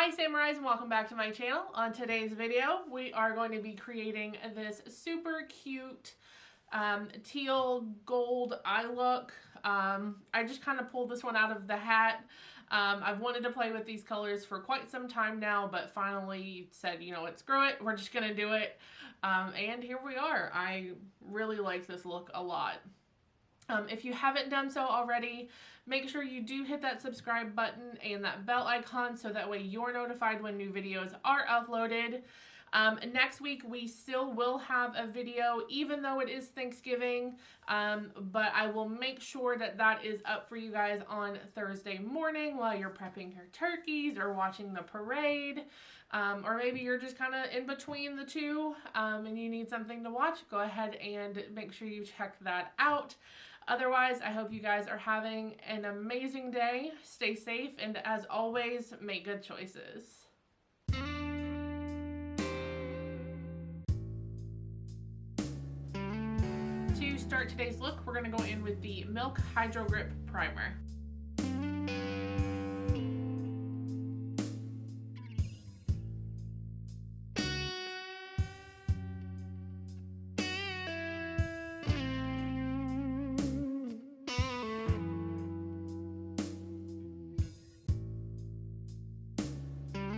Hi Samurais and welcome back to my channel. On today's video we are going to be creating this super cute teal gold eye look. I just kind of pulled this one out of the hat. I've wanted to play with these colors for quite some time now, but finally said, you know what, screw it, we're just gonna do it. And here we are. I really like this look a lot. If you haven't done so already, make sure you do hit that subscribe button and that bell icon so that way you're notified when new videos are uploaded. Next week we still will have a video even though it is Thanksgiving, but I will make sure that that is up for you guys on Thursday morning while you're prepping your turkeys or watching the parade, or maybe you're just kind of in between the two and you need something to watch. Go ahead and make sure you check that out. Otherwise, I hope you guys are having an amazing day. Stay safe, and as always, make good choices. To start today's look, we're going to go in with the Milk Hydro Grip Primer.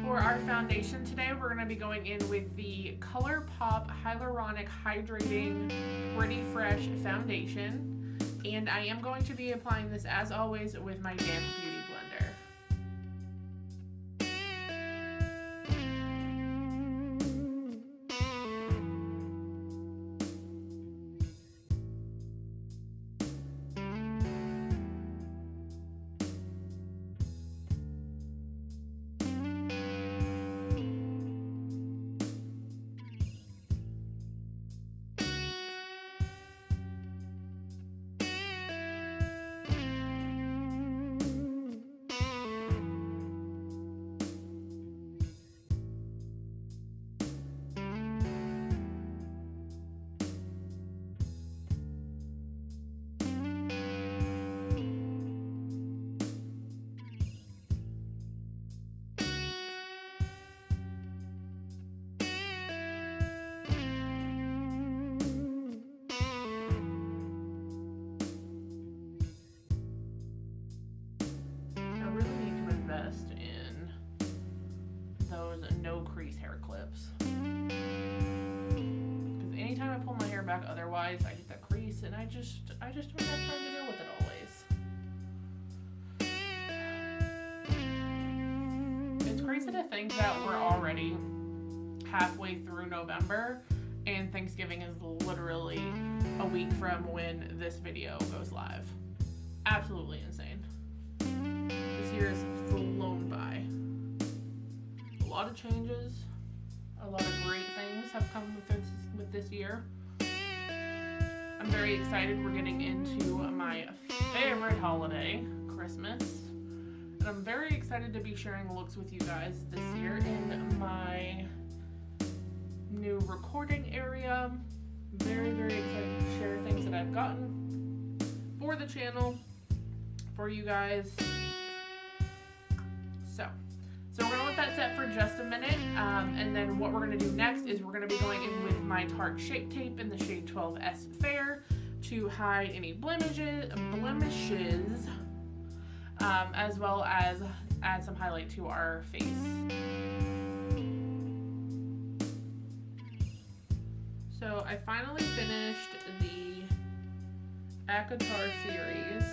For our foundation today, we're going to be going in with the ColourPop Hyaluronic Hydrating Pretty Fresh Foundation. And I am going to be applying this, as always, with my damp Beauty blender. In those no crease hair clips, because anytime I pull my hair back otherwise I get that crease and I just don't have time to deal with it always. It's crazy to think that we're already halfway through November and Thanksgiving is literally a week from when this video goes live. Absolutely insane. This year is flown by. A lot of changes, a lot of great things have come with this year. I'm very excited. We're getting into my favorite holiday, Christmas. And I'm very excited to be sharing looks with you guys this year in my new recording area. Very, very excited to share things that I've gotten for the channel, for you guys. So we're going to let that set for just a minute, and then what we're going to do next is we're going to be going in with my Tarte Shape Tape in the shade 12S Fair to hide any blemishes, as well as add some highlight to our face. So I finally finished the ACOTAR series.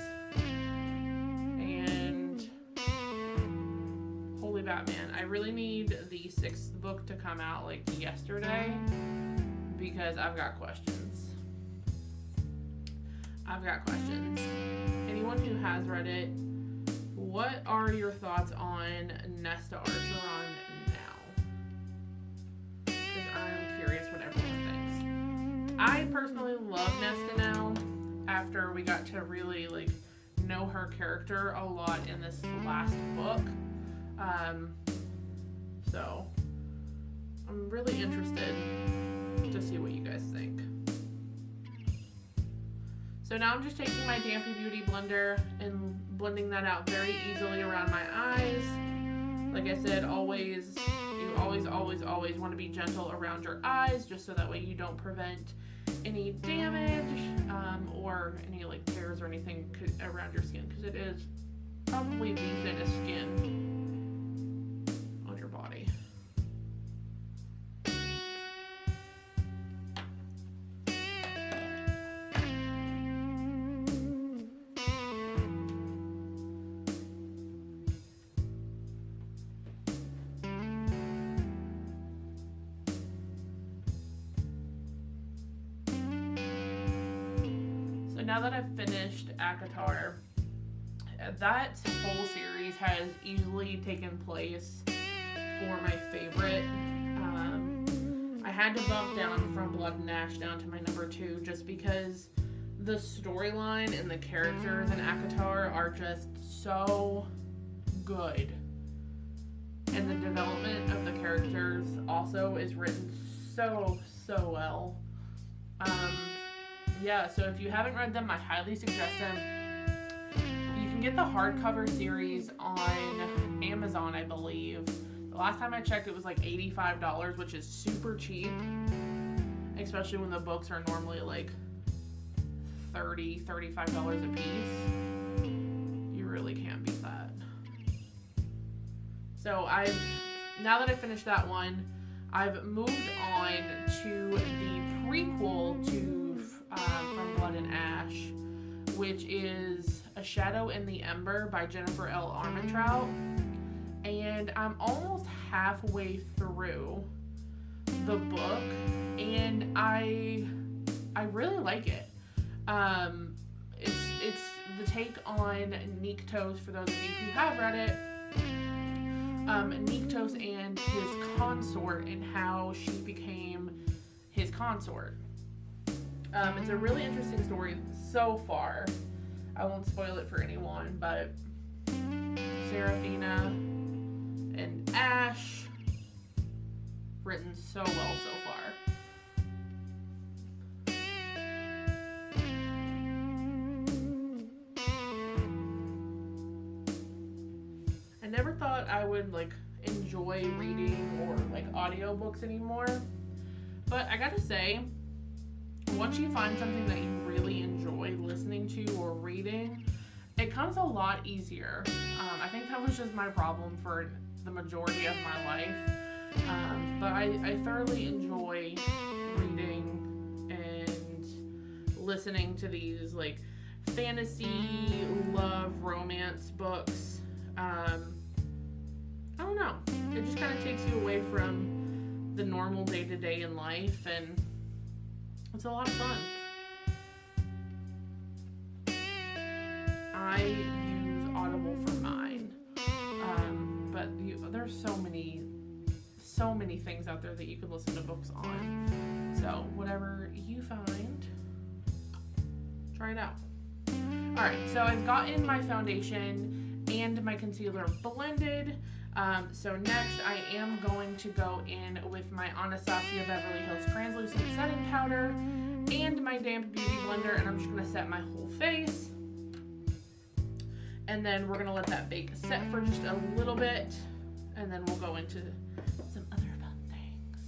Batman. I really need the 6th book to come out like yesterday because I've got questions. Anyone who has read it, what are your thoughts on Nesta Archeron now? Because I'm curious what everyone thinks. I personally love Nesta now after we got to really know her character a lot in this last book. So I'm really interested to see what you guys think. So now I'm just taking my Dampy Beauty blender and blending that out very easily around my eyes. Like I said, always, you always want to be gentle around your eyes, just so that way you don't prevent any damage or any like tears or anything around your skin, because it is probably the thinnest skin on your body. Now that I've finished ACOTAR, that whole series has easily taken place for my favorite. I had to bump down from Blood and Ash down to my number 2 just because the storyline and the characters in ACOTAR are just so good. And the development of the characters also is written so well. Yeah, so if you haven't read them, I highly suggest them. You can get the hardcover series on Amazon, I believe. The last time I checked, it was like $85, which is super cheap, especially when the books are normally like $30, $35 a piece. You really can't beat that. So now that I finished that one, I've moved on to the prequel to from Blood and Ash, which is A Shadow in the Ember by Jennifer L. Armentrout, and I'm almost halfway through the book, and I really like it. It's the take on Nyctos, for those of you who have read it. Nyctos and his consort and how she became his consort. It's a really interesting story so far. I won't spoil it for anyone, but Seraphina and Ash, written so well so far. I never thought I would like enjoy reading or like audiobooks anymore, but I gotta say, once you find something that you really enjoy listening to or reading, it comes a lot easier. I think that was just my problem for the majority of my life. But I thoroughly enjoy reading and listening to these like fantasy, love, romance books. I don't know. It just kind of takes you away from the normal day-to-day in life, and it's a lot of fun. I use Audible for mine, but there's so many things out there that you can listen to books on. So whatever you find, try it out. Alright, so I've gotten my foundation and my concealer blended. So next I am going to go in with my Anastasia Beverly Hills Translucent Setting Powder and my Damp Beauty Blender, and I'm just going to set my whole face. And then we're going to let that bake set for just a little bit, and then we'll go into some other fun things.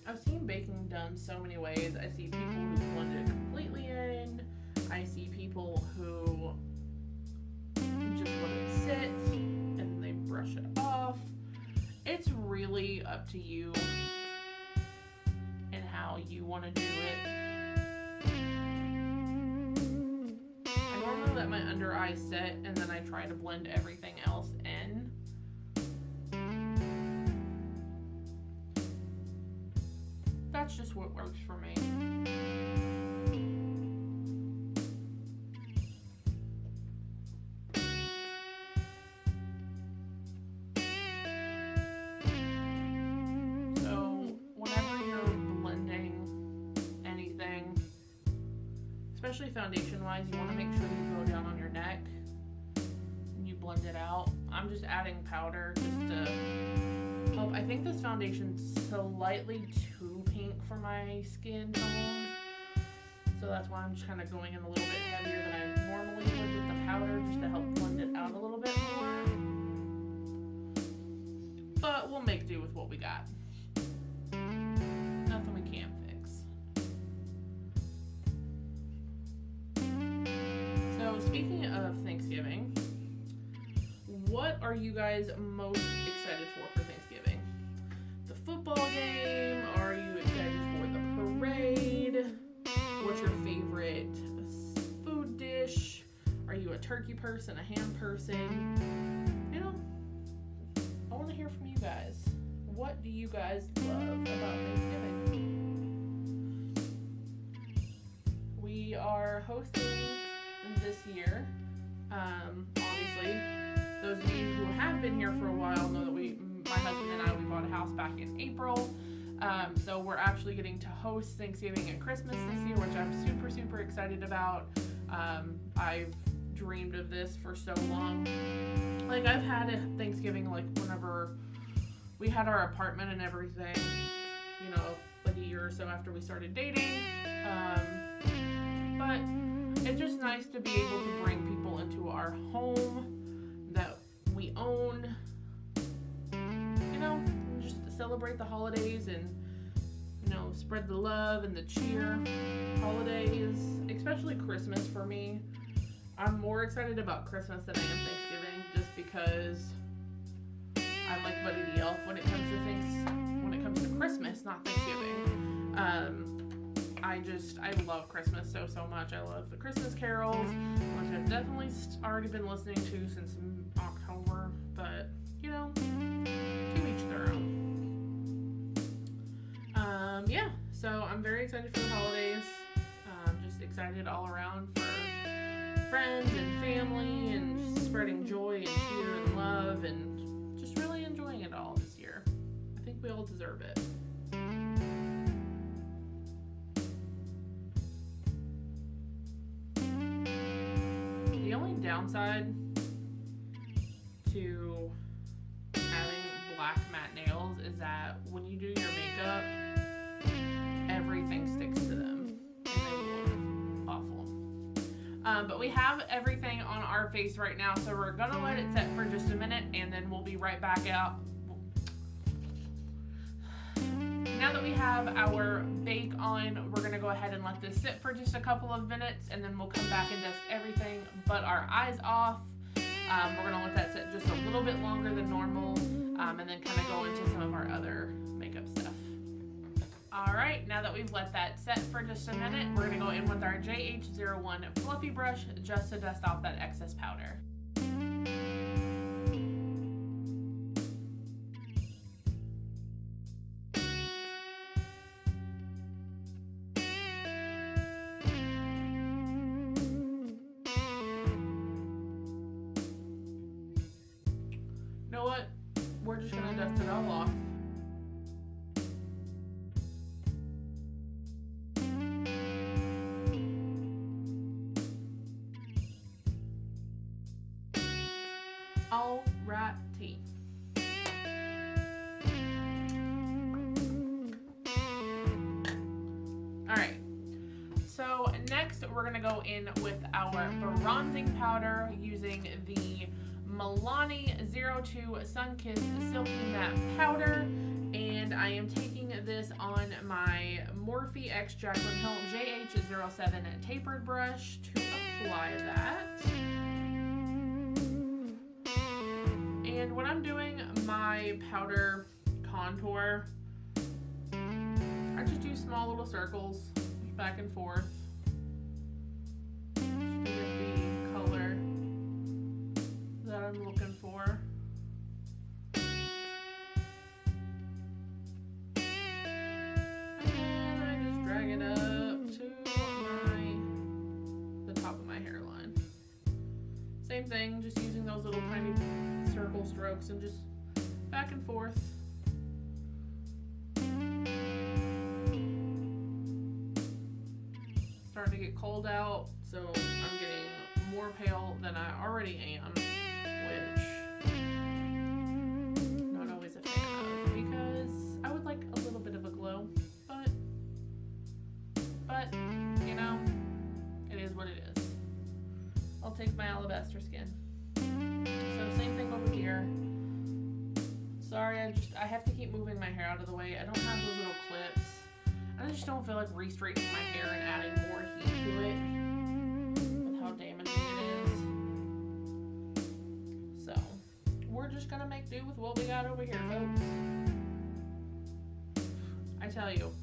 I've seen baking done so many ways. I see people who blend it completely in. I see people who just let it sit and they brush it off. It's really up to you and how you want to do it. I normally let my under eye set and then I try to blend everything else in. That's just what works for me. So whenever you're blending anything, especially foundation wise, you want to make sure you go down on your neck and you blend it out. I'm I'm just adding powder just to help. I think this foundation's slightly too pink for my skin tone. So that's why I'm just kind of going in a little bit heavier than I normally would with the powder, just to help blend it out a little bit more. But we'll make do with what we got. Nothing we can't fix. So speaking of Thanksgiving, what are you guys most excited for Thanksgiving? The football game? Are you excited for the parade? What's your favorite food dish? Are you a turkey person, a ham person? You know, I want to hear from you guys. What do you guys love about Thanksgiving? We are hosting this year. Obviously, those of you who have been here for a while know that my husband and I, we bought a house back in April. So we're actually getting to host Thanksgiving and Christmas this year, which I'm super, super excited about. I've dreamed of this for so long. Like, I've had a Thanksgiving, like, whenever we had our apartment and everything, you know, like a year or so after we started dating. But it's just nice to be able to bring people into our home that we own, you know, just celebrate the holidays and, you know, spread the love and the cheer. Holidays, especially Christmas for me. I'm more excited about Christmas than I am Thanksgiving, just because I'm like Buddy the Elf when it comes to Christmas, not Thanksgiving. I love Christmas so much. I love the Christmas carols, which I've definitely already been listening to since October, but, you know, to each their own. Yeah, so I'm very excited for the holidays. Just excited all around for friends and family and just spreading joy and cheer and love and just really enjoying it all this year. I think we all deserve it. The only downside to having black matte nails is that when you do your makeup, everything sticks to them and they look awful. But we have everything on our face right now, so we're gonna let it set for just a minute and then we'll be right back out. Now that we have our bake on, we're gonna go ahead and let this sit for just a couple of minutes and then we'll come back and dust everything but our eyes off. We're gonna let that sit just a little bit longer than normal and then kind of go into some of our other makeup stuff. Alright, now that we've let that set for just a minute, we're going to go in with our JH01 fluffy brush just to dust off that excess powder. You know what? We're just going to dust it all off. Alrighty. Alright, so next we're going to go in with our bronzing powder using the Milani 02 Sunkissed Silky Matte Powder, and I am taking this on my Morphe X Jaclyn Hill JH07 tapered brush to apply that. And when I'm doing my powder contour, I just do small little circles back and forth just to get the color that I'm looking for. And I just drag it up to the top of my hairline. Same thing, just using those little tiny circle strokes and just back and forth. Starting to get cold out, so I'm getting more pale than I already am, which alabaster skin. So same thing over here. Sorry, I have to keep moving my hair out of the way. I don't have those little clips. I just don't feel like re-straightening my hair and adding more heat to it with how damaging it is. So we're just gonna make do with what we got over here, folks. I tell you,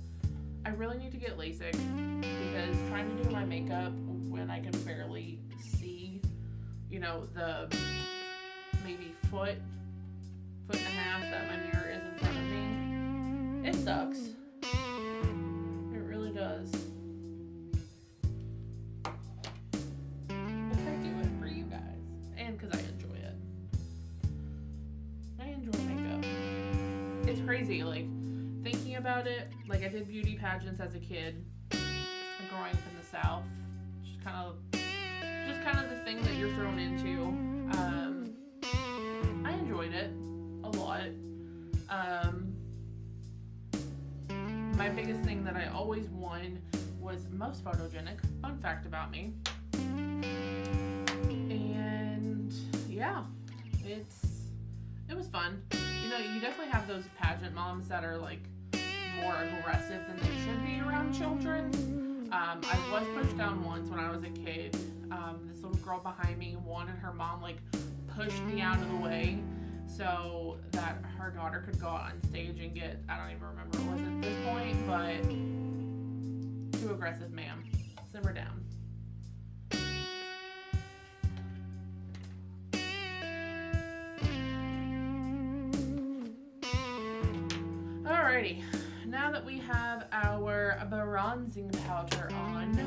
I really need to get LASIK because trying to do my makeup when I can barely see, you know, the maybe foot and a half that my mirror is in front of me, it sucks. It really does. But I do it for you guys and because I enjoy it. I enjoy makeup. It's crazy, like thinking about it. Like I did beauty pageants as a kid, growing up in the South. Just kind of the thing that you're thrown into. I enjoyed it a lot. My biggest thing that I always won was most photogenic. Fun fact about me. And yeah, it was fun. You know, you definitely have those pageant moms that are like more aggressive than they should be around children. I was pushed down once when I was a kid. This little girl behind me wanted her mom like pushed me out of the way so that her daughter could go on stage and get, I don't even remember what it was at this point, but too aggressive, ma'am. Simmer down. Alrighty, now that we have our bronzing powder on,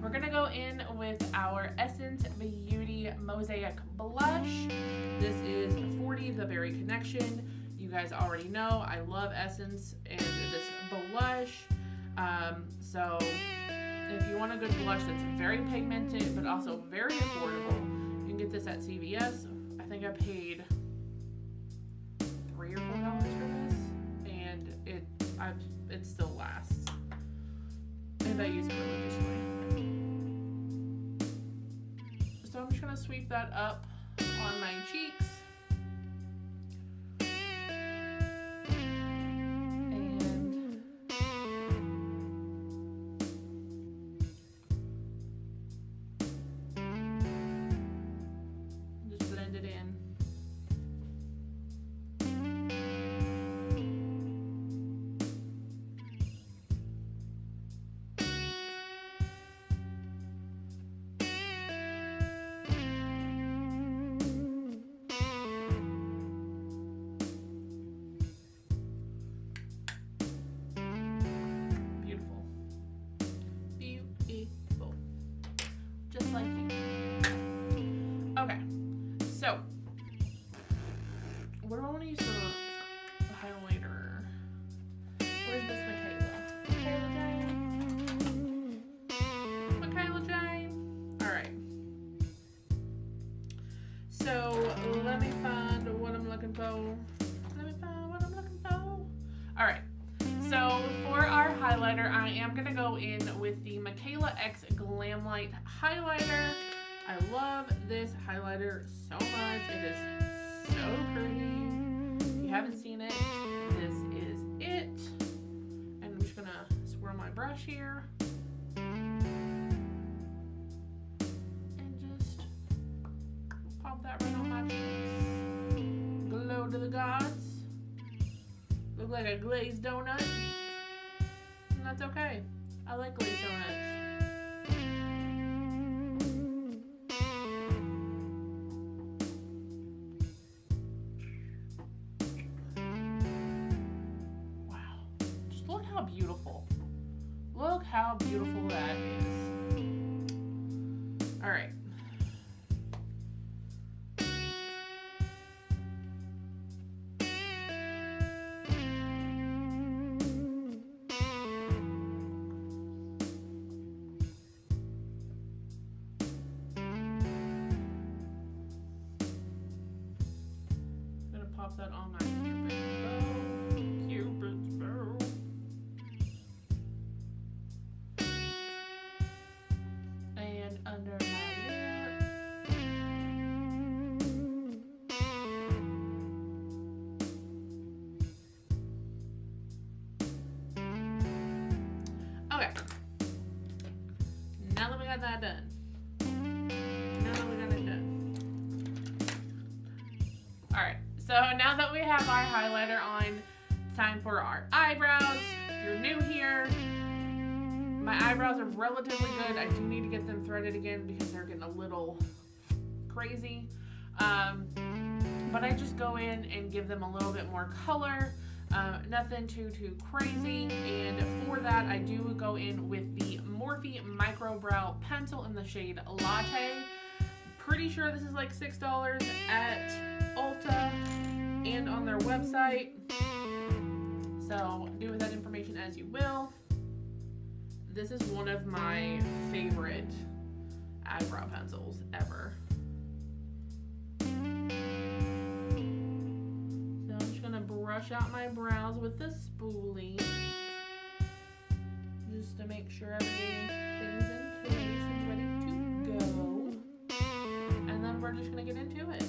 we're gonna go in with our Essence Beauty Mosaic Blush. This is 40, the Berry Connection. You guys already know I love Essence and this blush. So if you want a good blush that's very pigmented but also very affordable, you can get this at CVS. I think I paid $3 or $4 for this, and it still lasts. And I use it religiously. So I'm just gonna sweep that up on my cheeks. So, what do I want to use for the highlighter? Where's Miss Michaela? Michaela Jane? Alright. So, let me find what I'm looking for. Alright. So, for our highlighter, I am going to go in with the Michaela X Glam Light Highlighter. I love this highlighter so much. It is so pretty. If you haven't seen it, this is it. And I'm just gonna swirl my brush here. And just pop that right on my cheeks. Glow to the gods. Look like a glazed donut. And that's okay. I like glazed donuts. Look how beautiful that is. All right. I'm gonna pop that on my Cupid's bow. Under my lip. Okay. Now that we got that done. Alright, so now that we have our highlighter on, it's time for our eyebrows. If you're new here, my eyebrows are relatively good. I do need to get them threaded again because they're getting a little crazy. But I just go in and give them a little bit more color. Nothing too crazy. And for that, I do go in with the Morphe Micro Brow Pencil in the shade Latte. Pretty sure this is like $6 at Ulta and on their website. So do with that information as you will. This is one of my favorite eyebrow pencils ever. So I'm just gonna brush out my brows with the spoolie just to make sure everything's in place and ready to go. And then we're just gonna get into it.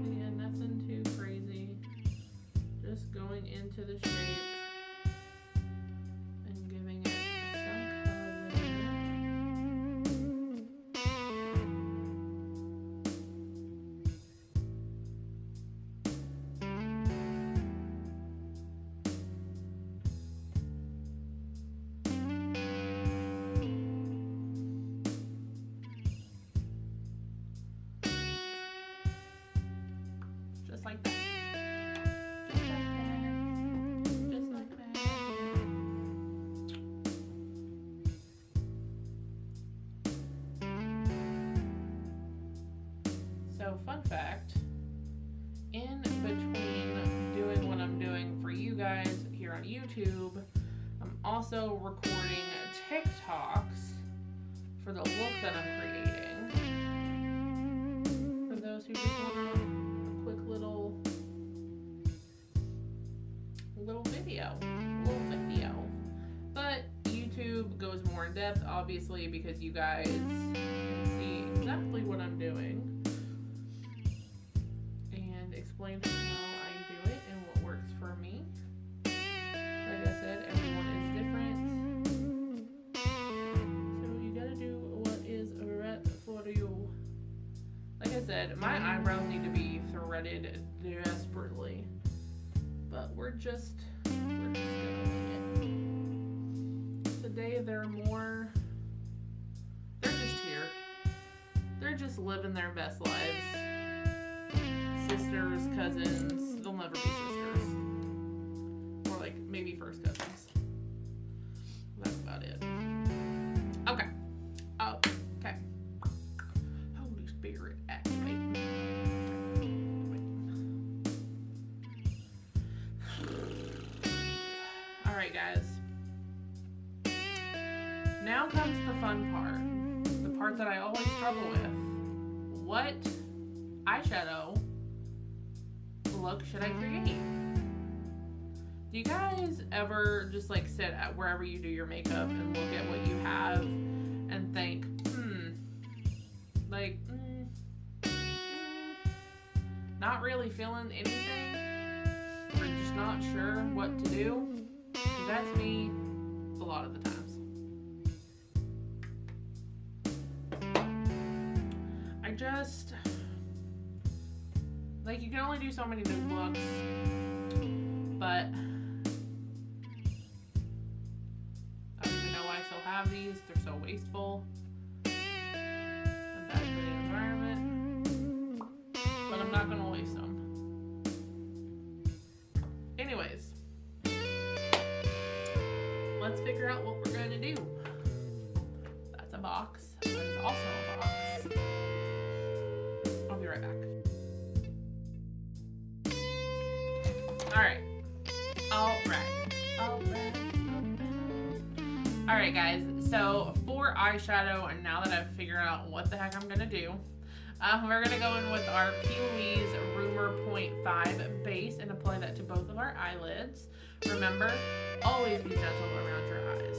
Again, nothing too crazy. Just going into the shape and giving it some just like that. Just like that. Just like that. So, fun fact, in between doing what I'm doing for you guys here on YouTube, I'm also recording TikToks for the look that I'm creating. For those who just want a quick little video. But YouTube goes more in depth, obviously, because you guys can see exactly what I'm doing and explain how I do it and what works for me. Like I said, everyone is different, so you gotta do what is right for you. Like I said, my eyebrows need to be threaded desperately, but we're just gonna wing it. Today they're just here. They're just living their best lives. Sisters, cousins, they'll never be sisters. Or like maybe first cousins. That's about it. Okay. Okay. Holy Spirit, activate. Alright, guys. Now comes the fun part. The part that I always struggle with. What eyeshadow look should I create? Do you guys ever just like sit at wherever you do your makeup and look at what you have and think, not really feeling anything, or just not sure what to do? 'Cause that's me a lot of the times. I just, like, you can only do so many good looks, but I don't even know why I still have these. They're so wasteful. I'm bad for the environment, but I'm not gonna waste them. Anyways, let's figure out what we're gonna do. That's a box. That is also a box. I'll be right back. Alright guys, so for eyeshadow, and now that I've figured out what the heck I'm gonna do, we're gonna go in with our P. Louise Rumor 0.5 base and apply that to both of our eyelids. Remember, always be gentle around your eyes.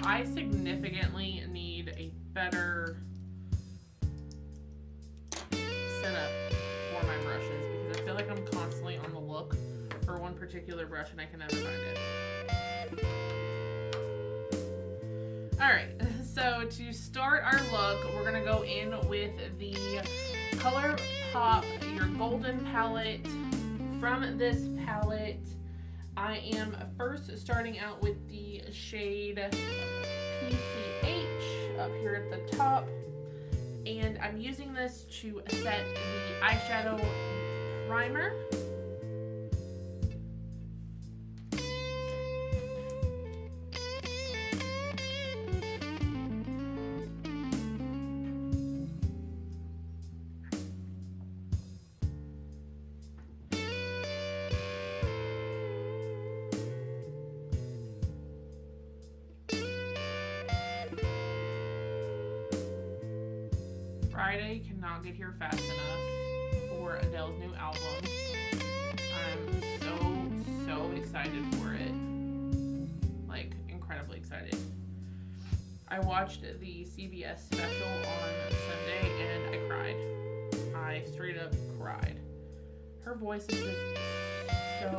I significantly need a better setup for my brushes because I feel like I'm constantly on the look for one particular brush and I can never find it. Alright, so to start our look, we're going to go in with the ColourPop Your Golden palette. From this palette, I am first starting out with the shade PCH up here at the top. And I'm using this to set the eyeshadow primer. Friday cannot get here fast enough for Adele's new album. I'm so excited for it. Like, incredibly excited. I watched the CBS special on Sunday and I cried. I straight up cried. Her voice is just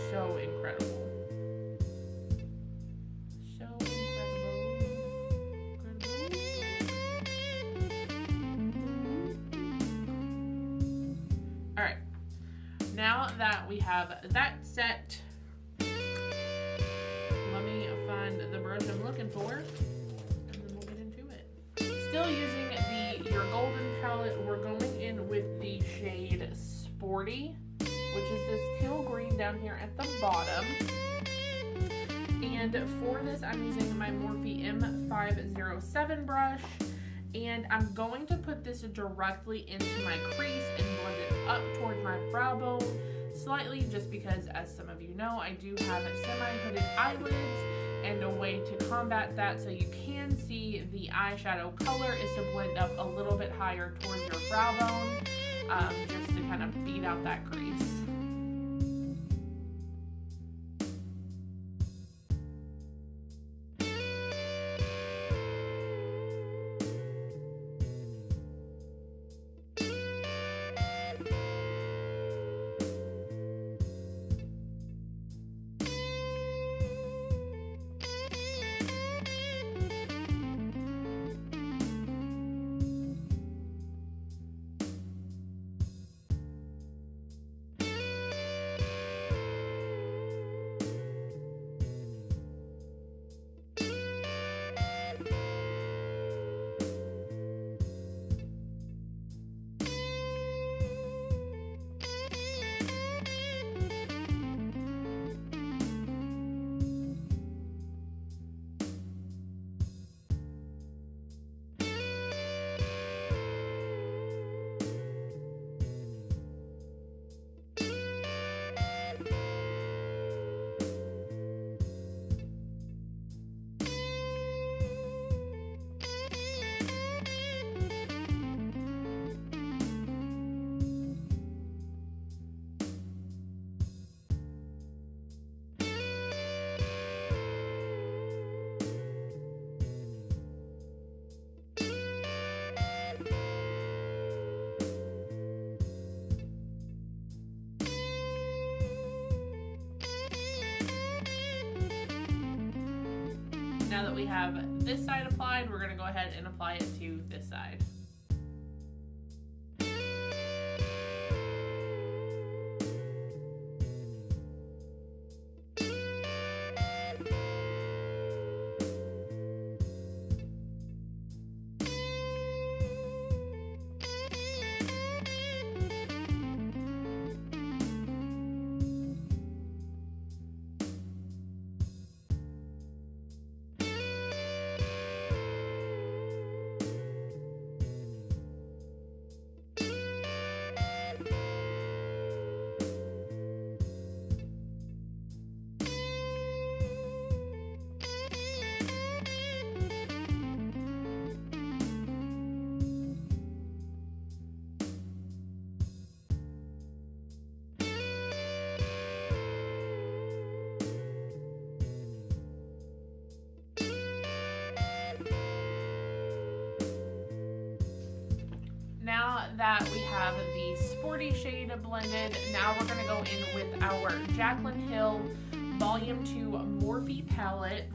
so incredible. Alright, now that we have that set, let me find the brush I'm looking for, and then we'll get into it. Still using the Your Golden palette, we're going in with the shade Sporty, which is this teal green down here at the bottom. And for this, I'm using my Morphe M507 brush. And I'm going to put this directly into my crease and blend it up towards my brow bone slightly, just because, as some of you know, I do have semi-hooded eyelids, and a way to combat that so you can see the eyeshadow color is to blend up a little bit higher towards your brow bone, just to kind of beat out that crease. Now that we have this side applied, we're going to go ahead and apply it to this side. that we have the sporty shade blended, now we're going to go in with our Jaclyn Hill Volume 2 Morphe palette.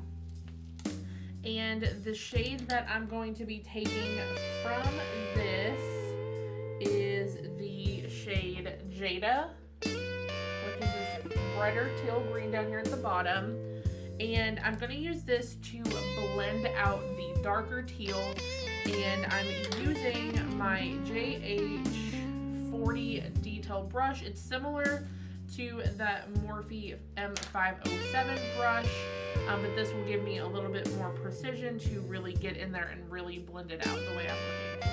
And the shade that I'm going to be taking from this is the shade Jada, which is this brighter teal green down here at the bottom. And I'm going to use this to blend out the darker teal. And I'm using my JH40 detail brush. It's similar to that Morphe M507 brush, but this will give me a little bit more precision to really get in there and really blend it out the way I'm looking for.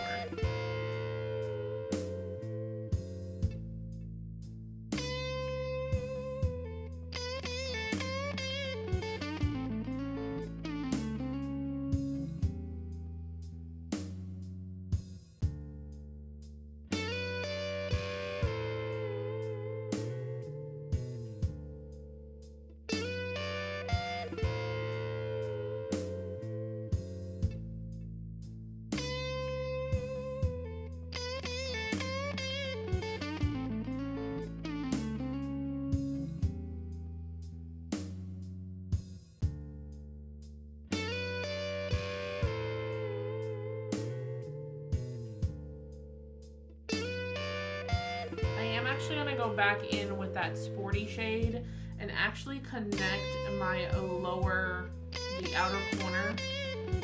I'm actually going to go back in with that sporty shade and actually connect my the outer corner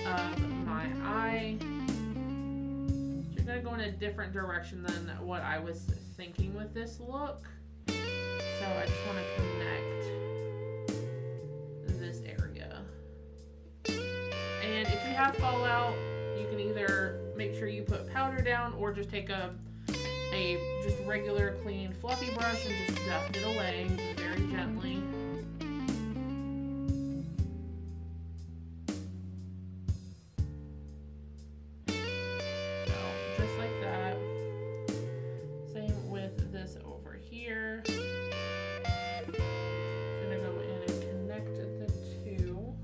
of my eye. Just going to go in a different direction than what I was thinking with this look. So I just want to connect this area. And if you have fallout, you can either make sure you put powder down or just take a just regular clean fluffy brush and just dust it away very gently. So just like that. Same with this over here. I'm gonna go in and connect the two.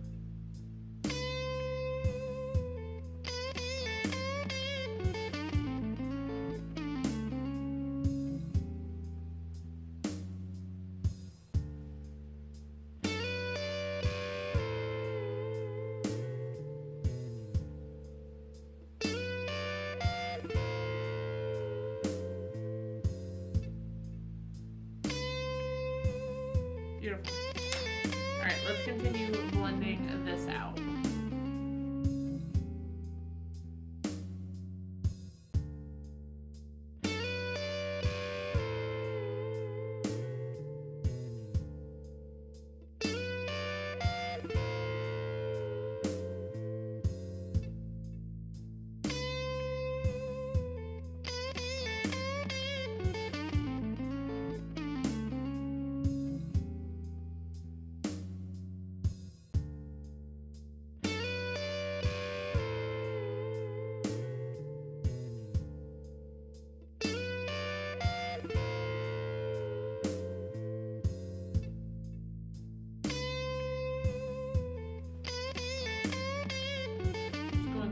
Beautiful. All right, let's continue blending this out.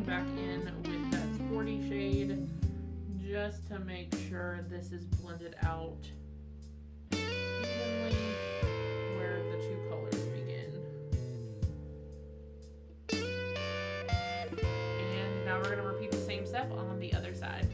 Back in with that sporty shade just to make sure this is blended out evenly where the two colors begin. And now we're going to repeat the same step on the other side.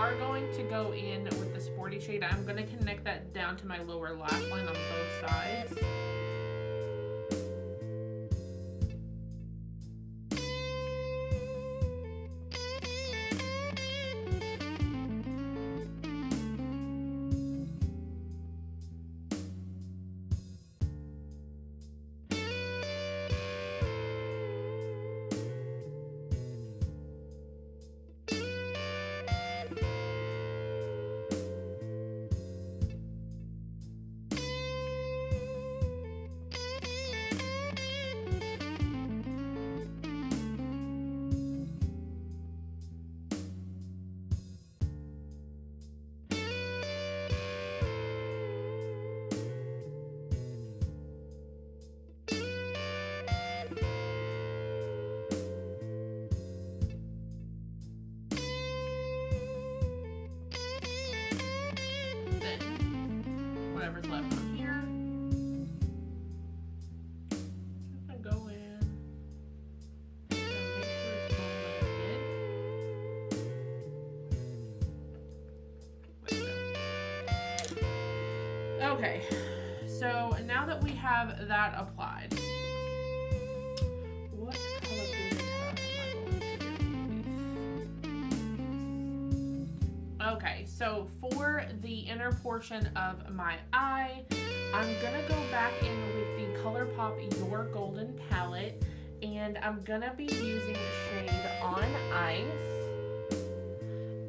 are going to go in with the Sporty shade. I'm going to connect that down to my lower lash line on both sides. Whatever's left on here. I'm gonna go in and make sure it's blended. Okay, so now that we have that applied, what color glue am I going to do? Okay, so for the inner portion of my eye, I'm gonna go back in with the ColourPop Your Golden palette, and I'm gonna be using the shade On Ice,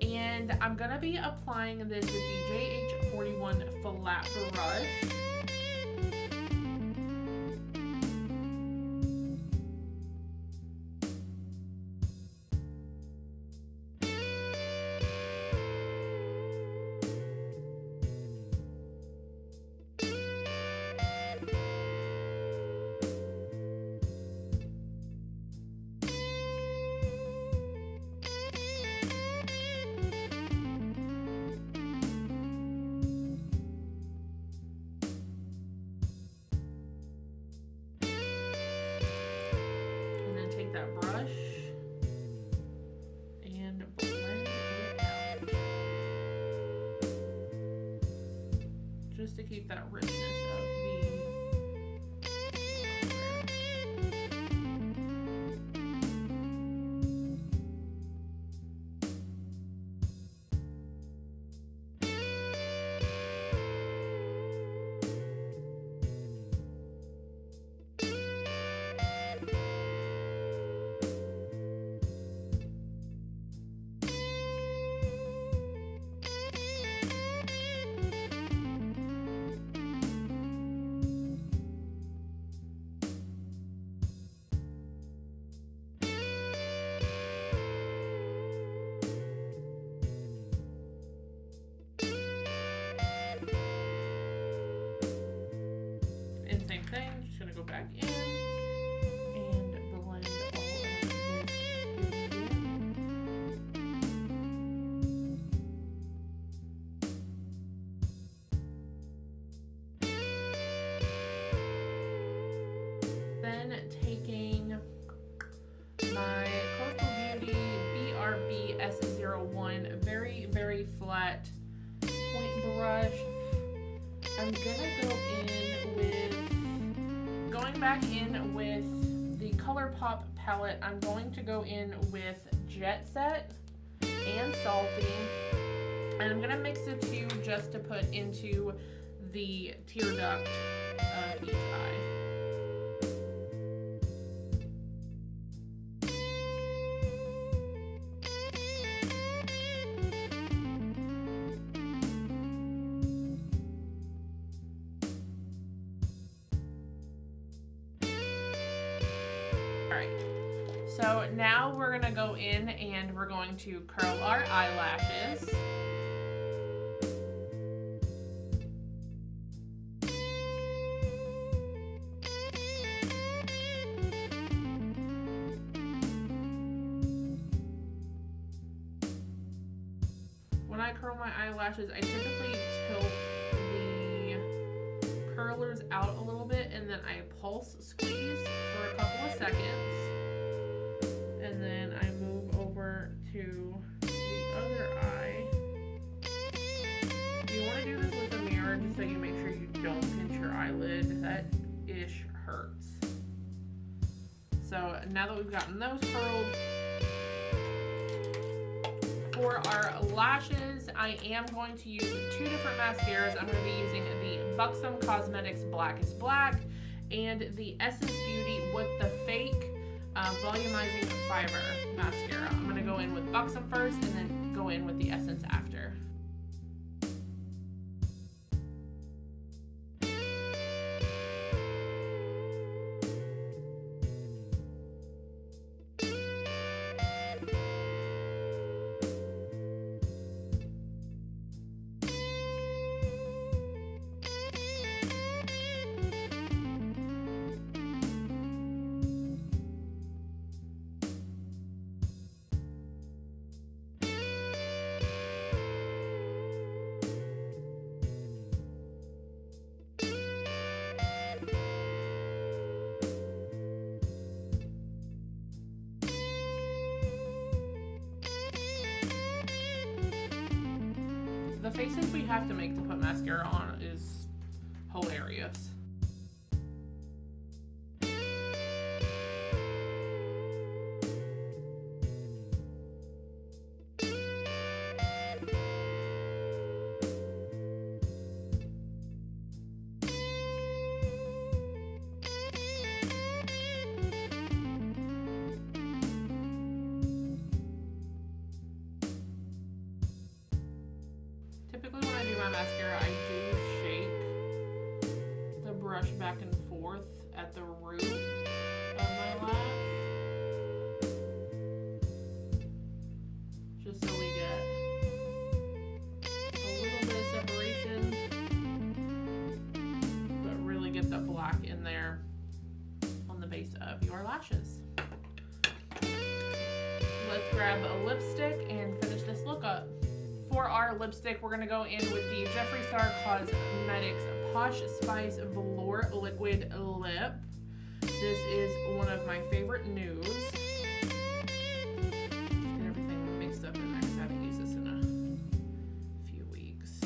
and I'm gonna be applying this with the JH41 flat brush. That brush and blend it out just to keep that richness of the thing. Just gonna go back in and blend all of this Then taking my Coastal Beauty BRB S01 very flat point brush, I'm gonna go in with back in with the ColourPop palette. I'm going to go in with Jet Set and Salty, and I'm going to mix the two just to put into the tear duct of each eye. Alright, so now we're going to go in and we're going to curl our eyelashes. When I curl my eyelashes, I typically tilt the curlers out a little bit and then I pulse squeeze for a couple of seconds, and then I move over to the other eye just so you make sure you don't pinch your eyelid. That ish hurts. So now that we've gotten those curled, for our lashes, I am going to use 2 different mascaras. I'm going to be using the Buxom Cosmetics Blackest Black and the Essence Beauty with the fake volumizing fiber mascara. I'm going to go in with Buxom first and then go in with the Essence after. The faces we have to make to put mascara on is hilarious. Typically when I do my mascara, I do shake the brush back and forth at the root of my lash, just so we get a little bit of separation, but really get the black in there on the base of your lashes. Let's grab a lipstick and finish this look up. For our lipstick, we're going to go in with the Jeffree Star Cosmetics Posh Spice Velour Liquid Lip. This is one of my favorite nudes. Get everything mixed up in there because I haven't used this in a few weeks.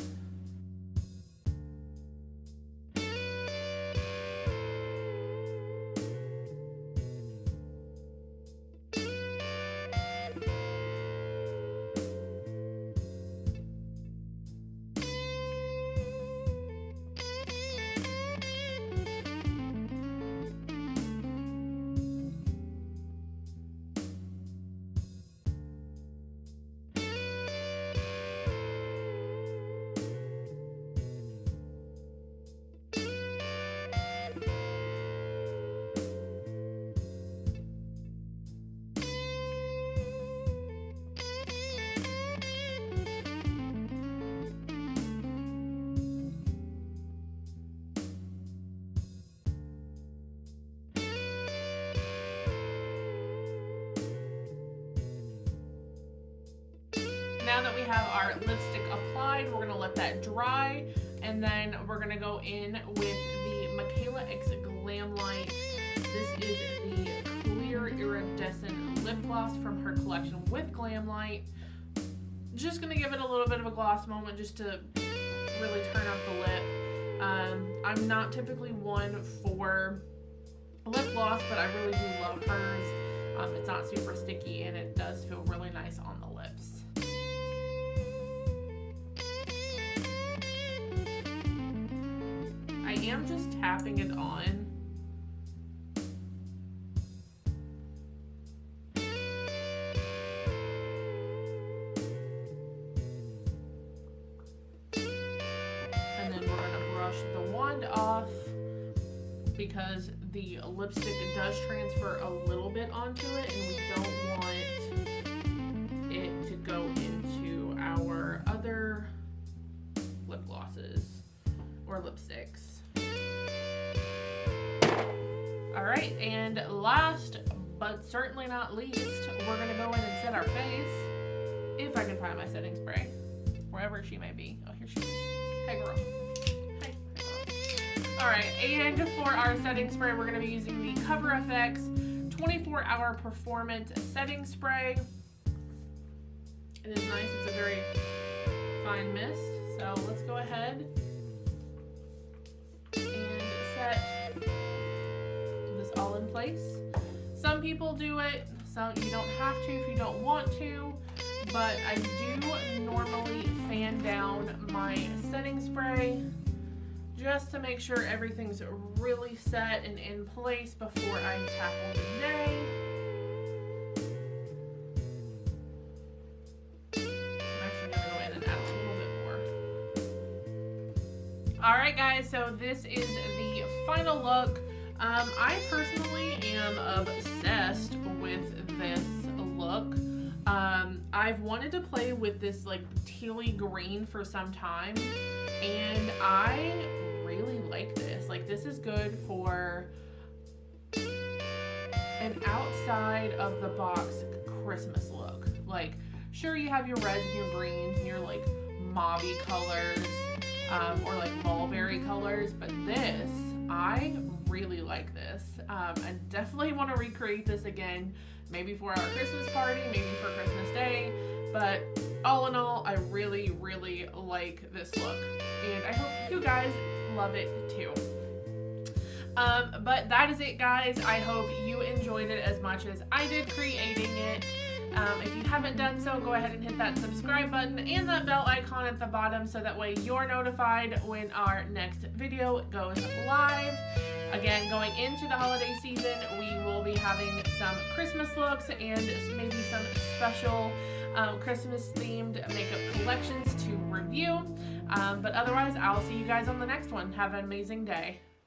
Now that we have our lipstick applied, we're gonna let that dry, and then we're gonna go in with the Michaela X Glam Light. This is the clear iridescent lip gloss from her collection with Glam Light. Just gonna give it a little bit of a gloss moment just to really turn up the lip. I'm not typically one for lip gloss, but I really do love hers. It's not super sticky and it does feel really nice on the lips. I am just tapping it on. And then we're going to brush the wand off because the lipstick does transfer a little bit onto it and we don't want it to go into our other lip glosses or lipsticks. Alright, and last but certainly not least, we're going to go in and set our face. If I can find my setting spray, wherever she may be. Oh, here she is. Hey girl. Hey girl. Alright, and for our setting spray, we're going to be using the Cover FX 24-Hour Performance Setting Spray. It is nice. It's a very fine mist. So let's go ahead set this all in place. Some people do it, some you don't have to if you don't want to, but I do normally fan down my setting spray just to make sure everything's really set and in place before I tackle the day. I'm actually going to go in and add a little bit more. Alright guys, so this is the final look. I personally am obsessed with this look. I've wanted to play with this like tealy green for some time, and I really like this. Like, this is good for an outside of the box Christmas look. Like, sure, you have your reds and your greens and your like mauvey colors, or like mulberry colors, but this, I really like this. I definitely want to recreate this again, maybe for our Christmas party, maybe for Christmas Day, but all in all, I really, really like this look, and I hope you guys love it too. But that is it, guys. I hope you enjoyed it as much as I did creating it. If you haven't done so, go ahead and hit that subscribe button and that bell icon at the bottom so that way you're notified when our next video goes live. Again, going into the holiday season, we will be having some Christmas looks and maybe some special Christmas themed makeup collections to review. But otherwise, I'll see you guys on the next one. Have an amazing day.